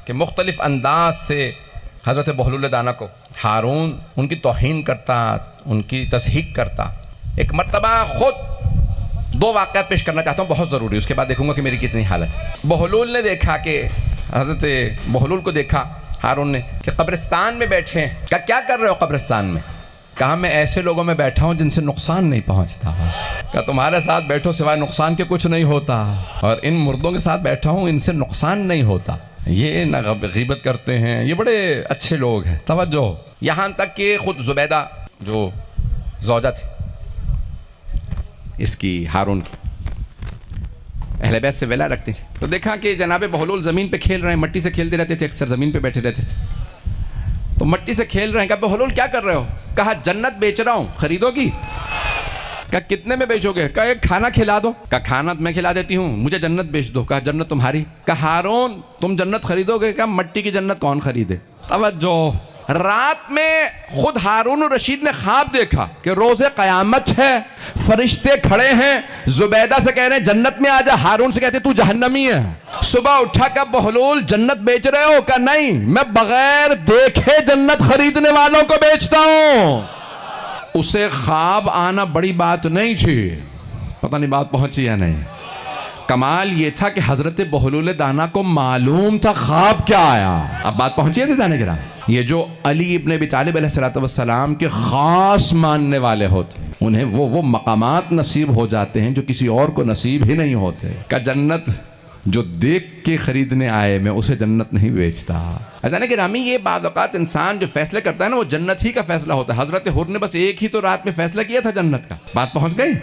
کہ مختلف انداز سے حضرت بہلول دانا کو ہارون ان کی توہین کرتا، ان کی تضحیک کرتا۔ ایک مرتبہ خود دو واقعات پیش کرنا چاہتا ہوں، بہت ضروری، اس کے بعد دیکھوں گا کہ میری کتنی حالت ہے۔ بہلول نے دیکھا کہ حضرت بہلول کو دیکھا ہارون نے کہ قبرستان میں بیٹھے ہیں۔ کہا کیا کر رہے ہو قبرستان میں؟ کہا میں ایسے لوگوں میں بیٹھا ہوں جن سے نقصان نہیں پہنچتا۔ کہا تمہارے ساتھ بیٹھو سوائے نقصان کے کچھ نہیں ہوتا، اور ان مردوں کے ساتھ بیٹھا ہوں ان سے نقصان نہیں ہوتا، یہ نہ غیبت کرتے ہیں، یہ بڑے اچھے لوگ ہیں۔ توجہ، یہاں تک کہ خود زبیدہ جو زوجہ تھی اس کی ہارون کی، اہل بیت سے ولا رکھتے ہیں، تو دیکھا کہ جناب بہلول زمین پہ کھیل رہے ہیں، مٹی سے کھیلتے رہتے تھے، اکثر زمین پہ بیٹھے رہتے تھے، تو مٹی سے کھیل رہے ہیں۔ کہا بہلول کیا کر رہے ہو؟ کہا جنت بیچ رہا ہوں، خریدو گی؟ کہا کتنے میں بیچو گے؟ کہا ایک کھانا کھلا دو۔ کہا کھانا میں کھلا دیتی ہوں، مجھے جنت بیچ دو۔ کہا جنت تمہاری؟ کہا ہارون تم جنت خریدو گے؟ کہا مٹی کی جنت کون خریدے؟ توجہ، رات میں خود ہارون الرشید نے خواب دیکھا کہ روز قیامت ہے، فرشتے کھڑے ہیں، زبیدہ سے کہہ رہے ہیں جنت میں آ جا، ہارون سے کہتے تو جہنمی ہے۔ صبح اٹھا کہ بہلول جنت بیچ رہے ہو؟ کہا نہیں، میں بغیر دیکھے جنت خریدنے والوں کو بیچتا ہوں۔ اسے خواب آنا بڑی بات نہیں تھی، پتہ نہیں بات پہنچی یا نہیں۔ کمال یہ تھا کہ حضرت بہلول دانا کو معلوم تھا خواب کیا آیا۔ اب بات پہنچی ہے زیادہ گرام، یہ جو علی ابن ابی طالب علیہ السلام کے خاص ماننے والے ہوتے ہیں، انہیں وہ مقامات نصیب ہو جاتے ہیں جو کسی اور کو نصیب ہی نہیں ہوتے۔ کہ جنت جو دیکھ کے خریدنے آئے، میں اسے جنت نہیں بیچتا۔ حضرت گرامی، یہ بعض اوقات انسان جو فیصلے کرتا ہے نا، وہ جنت ہی کا فیصلہ ہوتا ہے۔ حضرت حر نے بس ایک ہی تو رات میں فیصلہ کیا تھا جنت کا، بات پہنچ گئی۔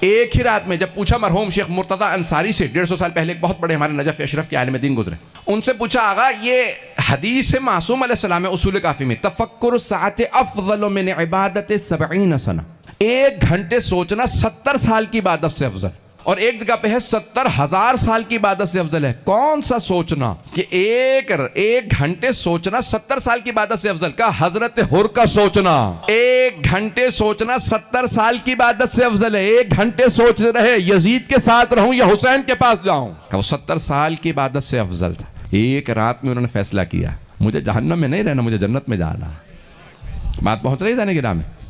ایک ہی رات میں جب پوچھا مرحوم شیخ مرتضی انصاری سے، 150 سال پہلے ایک بہت بڑے ہمارے نجف اشرف کے عالم دین گزرے، ان سے پوچھا آغا یہ حدیث معصوم علیہ السلام اصول کافی میں تفکر ساعت افضل من عبادت 70 سنہ، 1 گھنٹے سوچنا 70 سال کی عبادت سے افضل، اور ایک جگہ پہ ہے 70,000 سال کی عبادت سے افضل ہے۔ کون سا سوچنا کہ ایک گھنٹے سوچنا 70 سال کی عبادت سے افضل؟ کا حضرت حر کا سوچنا 1 گھنٹے سوچنا 70 سال کی عبادت سے افضل ہے۔ 1 گھنٹے سوچتے رہے یزید کے ساتھ رہوں یا حسین کے پاس جاؤں، کہ وہ 70 سال کی عبادت سے افضل تھا۔ ایک رات میں انہوں نے فیصلہ کیا، مجھے جہنم میں نہیں رہنا، مجھے جنت میں جانا۔ بات پہنچ رہی ہے جانے کے نام میں؟